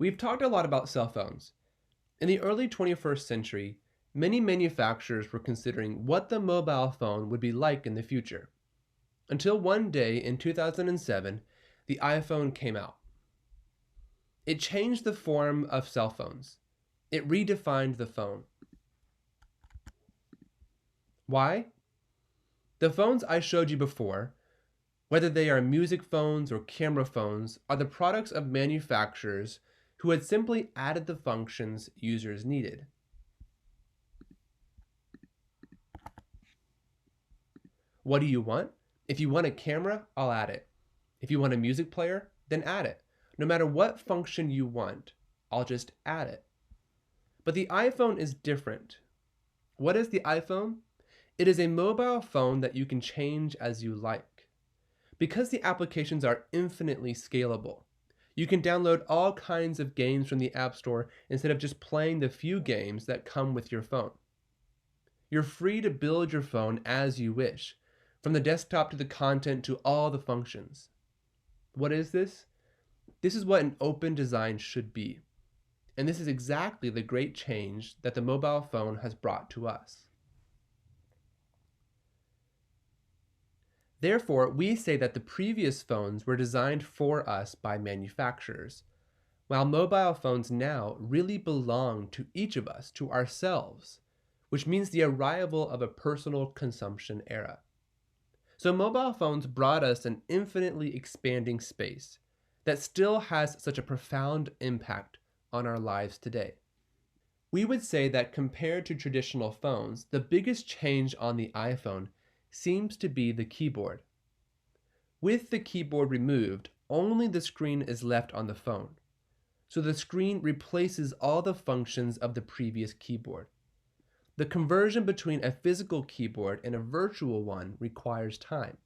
We've talked a lot about cell phones. In the early 21st century, many manufacturers were considering what the mobile phone would be like in the future. Until one day in 2007, the iPhone came out. It changed the form of cell phones. It redefined the phone. Why? The phones I showed you before, whether they are music phones or camera phones, are the products of manufacturers who had simply added the functions users needed. What do you want? If you want a camera, I'll add it. If you want a music player, then add it. No matter what function you want, I'll just add it. But the iPhone is different. What is the iPhone? It is a mobile phone that you can change as you like. Because the applications are infinitely scalable, you can download all kinds of games from the App Store instead of just playing the few games that come with your phone. You're free to build your phone as you wish, from the desktop to the content to all the functions. What is this? This is what an open design should be. And this is exactly the great change that the mobile phone has brought to us. Therefore, we say that the previous phones were designed for us by manufacturers, while mobile phones now really belong to each of us, to ourselves, which means the arrival of a personal consumption era. So mobile phones brought us an infinitely expanding space that still has such a profound impact on our lives today. We would say that compared to traditional phones, the biggest change on the iPhone seems to be the keyboard. With the keyboard removed, only the screen is left on the phone. So the screen replaces all the functions of the previous keyboard. The conversion between a physical keyboard and a virtual one requires time.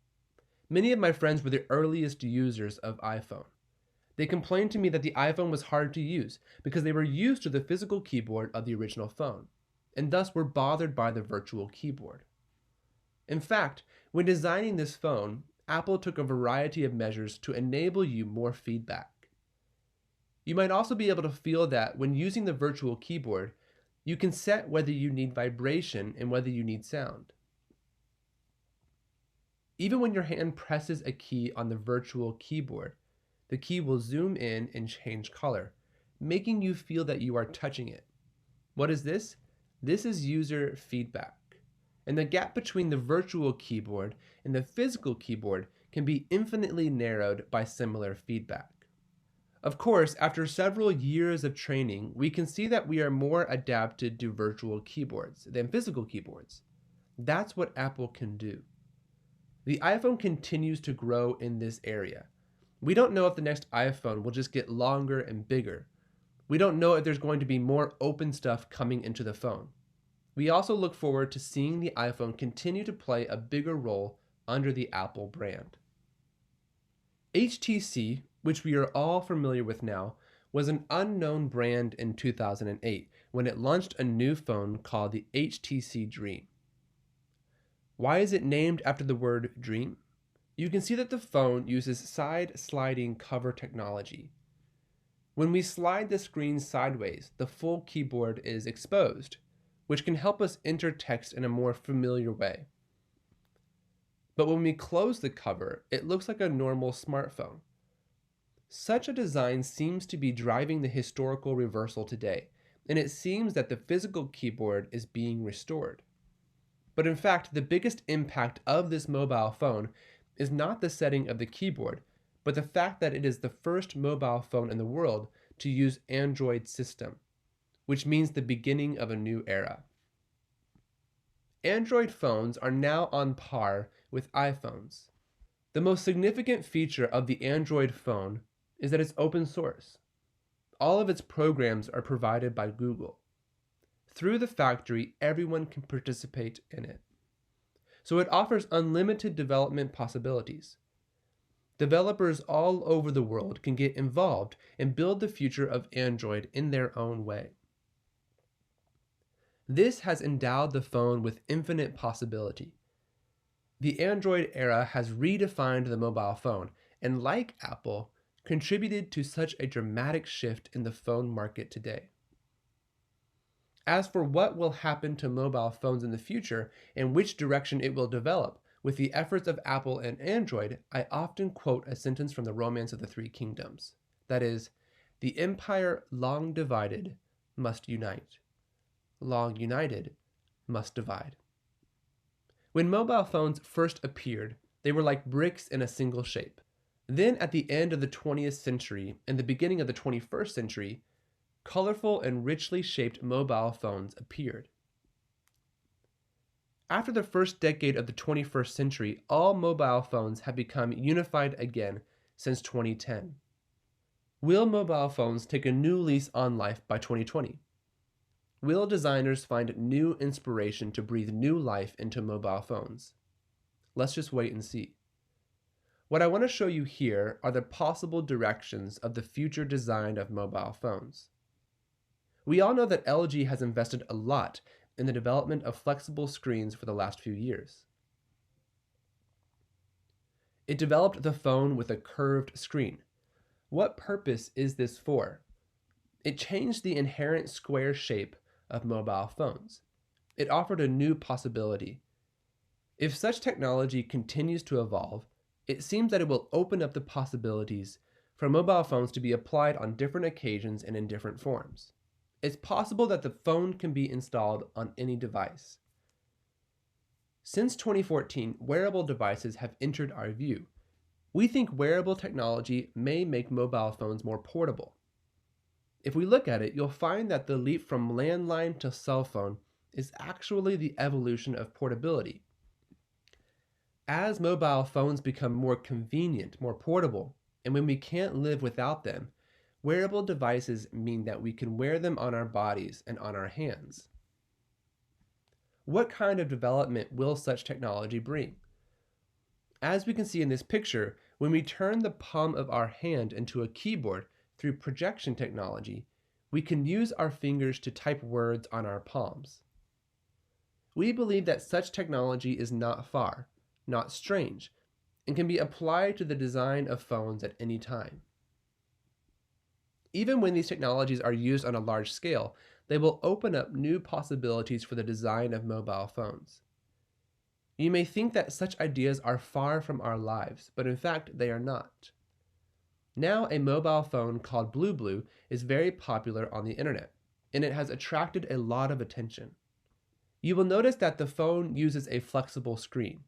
Many of my friends were the earliest users of iPhone. They complained to me that the iPhone was hard to use because they were used to the physical keyboard of the original phone, and thus were bothered by the virtual keyboard. In fact, when designing this phone, Apple took a variety of measures to enable you more feedback. You might also be able to feel that when using the virtual keyboard, you can set whether you need vibration and whether you need sound. Even when your hand presses a key on the virtual keyboard, the key will zoom in and change color, making you feel that you are touching it. What is this? This is user feedback. And the gap between the virtual keyboard and the physical keyboard can be infinitely narrowed by similar feedback. Of course, after several years of training, we can see that we are more adapted to virtual keyboards than physical keyboards. That's what Apple can do. The iPhone continues to grow in this area. We don't know if the next iPhone will just get longer and bigger. We don't know if there's going to be more open stuff coming into the phone. We also look forward to seeing the iPhone continue to play a bigger role under the Apple brand. HTC, which we are all familiar with now, was an unknown brand in 2008 when it launched a new phone called the HTC Dream. Why is it named after the word dream? You can see that the phone uses side-sliding cover technology. When we slide the screen sideways, the full keyboard is exposed, which can help us enter text in a more familiar way. But when we close the cover, it looks like a normal smartphone. Such a design seems to be driving the historical reversal today, and it seems that the physical keyboard is being restored. But in fact, the biggest impact of this mobile phone is not the setting of the keyboard, but the fact that it is the first mobile phone in the world to use Android system, which means the beginning of a new era. Android phones are now on par with iPhones. The most significant feature of the Android phone is that it's open source. All of its programs are provided by Google. Through the factory, everyone can participate in it. So it offers unlimited development possibilities. Developers all over the world can get involved and build the future of Android in their own way. This has endowed the phone with infinite possibility. The Android era has redefined the mobile phone, and like Apple, contributed to such a dramatic shift in the phone market today. As for what will happen to mobile phones in the future and which direction it will develop, with the efforts of Apple and Android, I often quote a sentence from the Romance of the Three Kingdoms. That is, the empire long divided must unite. Long united must divide. When mobile phones first appeared, they were like bricks in a single shape. Then at the end of the 20th century and the beginning of the 21st century, colorful and richly shaped mobile phones appeared. After the first decade of the 21st century, all mobile phones have become unified again since 2010. Will mobile phones take a new lease on life by 2020? Will designers find new inspiration to breathe new life into mobile phones? Let's just wait and see. What I want to show you here are the possible directions of the future design of mobile phones. We all know that LG has invested a lot in the development of flexible screens for the last few years. It developed the phone with a curved screen. What purpose is this for? It changed the inherent square shape of mobile phones. It offered a new possibility. If such technology continues to evolve, it seems that it will open up the possibilities for mobile phones to be applied on different occasions and in different forms. It's possible that the phone can be installed on any device. Since 2014, wearable devices have entered our view. We think wearable technology may make mobile phones more portable. If we look at it, you'll find that the leap from landline to cell phone is actually the evolution of portability. As mobile phones become more convenient, more portable, and when we can't live without them, wearable devices mean that we can wear them on our bodies and on our hands. What kind of development will such technology bring? As we can see in this picture, when we turn the palm of our hand into a keyboard through projection technology, we can use our fingers to type words on our palms. We believe that such technology is not far, not strange, and can be applied to the design of phones at any time. Even when these technologies are used on a large scale, they will open up new possibilities for the design of mobile phones. You may think that such ideas are far from our lives, but in fact they are not. Now a mobile phone called Blue is very popular on the internet, and it has attracted a lot of attention. You will notice that the phone uses a flexible screen.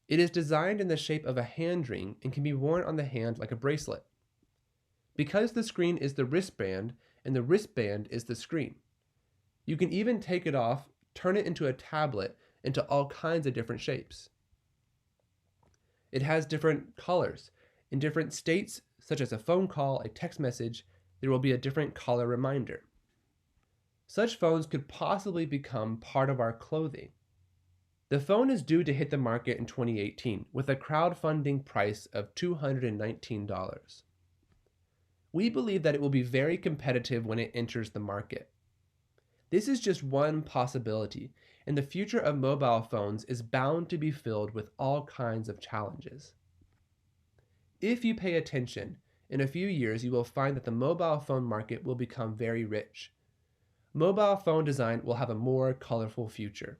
It is designed in the shape of a hand ring and can be worn on the hand like a bracelet. Because the screen is the wristband and the wristband is the screen. You can even take it off, turn it into a tablet, into all kinds of different shapes. It has different colors. In different states, such as a phone call, a text message, there will be a different color reminder. Such phones could possibly become part of our clothing. The phone is due to hit the market in 2018 with a crowdfunding price of $219. We believe that it will be very competitive when it enters the market. This is just one possibility, and the future of mobile phones is bound to be filled with all kinds of challenges. If you pay attention, in a few years you will find that the mobile phone market will become very rich. Mobile phone design will have a more colorful future.